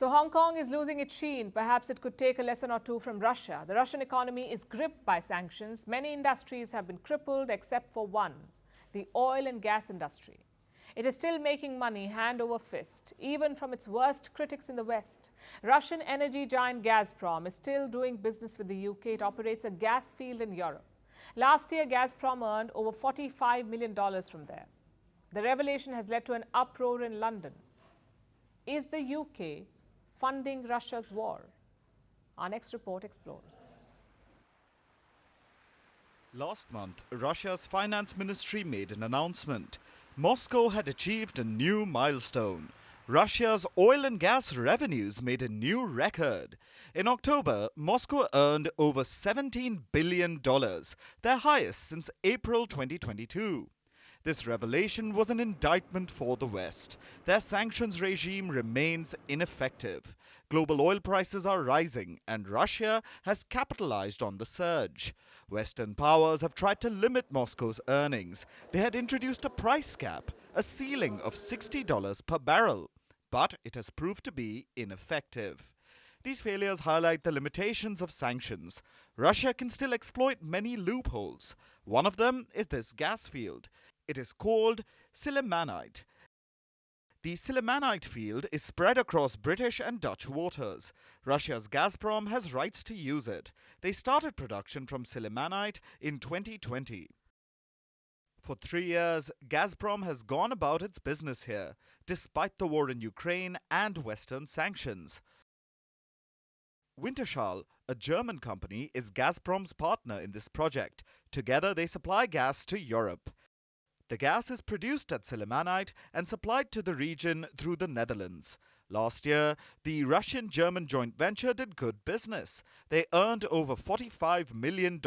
So Hong Kong is losing its sheen. Perhaps it could take a lesson or two from Russia. The Russian economy is gripped by sanctions. Many industries have been crippled except for one, the oil and gas industry. It is still making money hand over fist, even from its worst critics in the West. Russian energy giant Gazprom is still doing business with the UK. It operates a gas field in Europe. Last year, Gazprom earned over $45 million from there. The revelation has led to an uproar in London. Is the UK funding Russia's war? Our next report explores. Last month, Russia's finance ministry made an announcement. Moscow had achieved a new milestone. Russia's oil and gas revenues made a new record. In October, Moscow earned over $17 billion, their highest since April 2022. This revelation was an indictment for the West. Their sanctions regime remains ineffective. Global oil prices are rising, and Russia has capitalized on the surge. Western powers have tried to limit Moscow's earnings. They had introduced a price cap, a ceiling of $60 per barrel, but it has proved to be ineffective. These failures highlight the limitations of sanctions. Russia can still exploit many loopholes. One of them is this gas field. It is called Silimanite. The Silimanite field is spread across British and Dutch waters. Russia's Gazprom has rights to use it. They started production from Silimanite in 2020. For 3 years, Gazprom has gone about its business here, despite the war in Ukraine and Western sanctions. Wintershall, a German company, is Gazprom's partner in this project. Together, they supply gas to Europe. The gas is produced at Silimanite and supplied to the region through the Netherlands. Last year, the Russian-German joint venture did good business. They earned over $45 million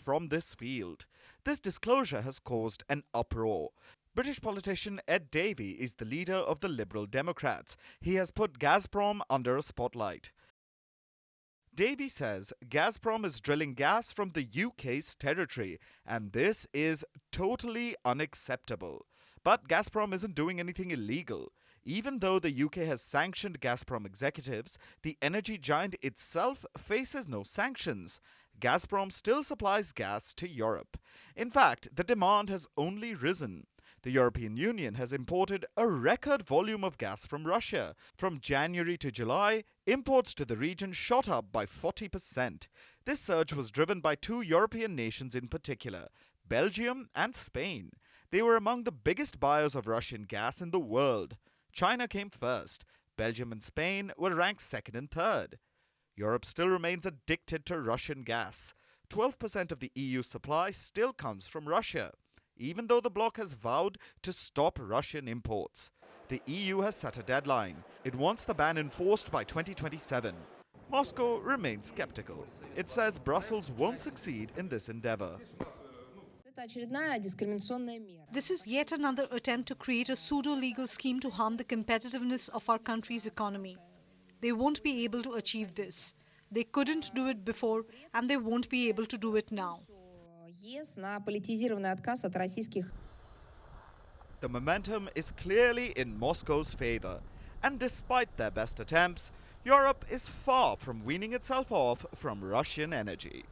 from this field. This disclosure has caused an uproar. British politician Ed Davey is the leader of the Liberal Democrats. He has put Gazprom under a spotlight. Davey says Gazprom is drilling gas from the UK's territory, and this is totally unacceptable. But Gazprom isn't doing anything illegal. Even though the UK has sanctioned Gazprom executives, the energy giant itself faces no sanctions. Gazprom still supplies gas to Europe. In fact, the demand has only risen. The European Union has imported a record volume of gas from Russia. From January to July, imports to the region shot up by 40%. This surge was driven by two European nations in particular, Belgium and Spain. They were among the biggest buyers of Russian gas in the world. China came first. Belgium and Spain were ranked second and third. Europe still remains addicted to Russian gas. 12% of the EU's supply still comes from Russia, even though the bloc has vowed to stop Russian imports. The EU has set a deadline. It wants the ban enforced by 2027. Moscow remains skeptical. It says Brussels won't succeed in this endeavor. This is yet another attempt to create a pseudo-legal scheme to harm the competitiveness of our country's economy. They won't be able to achieve this. They couldn't do it before, and they won't be able to do it now. The momentum is clearly in Moscow's favor, and despite their best attempts, Europe is far from weaning itself off from Russian energy.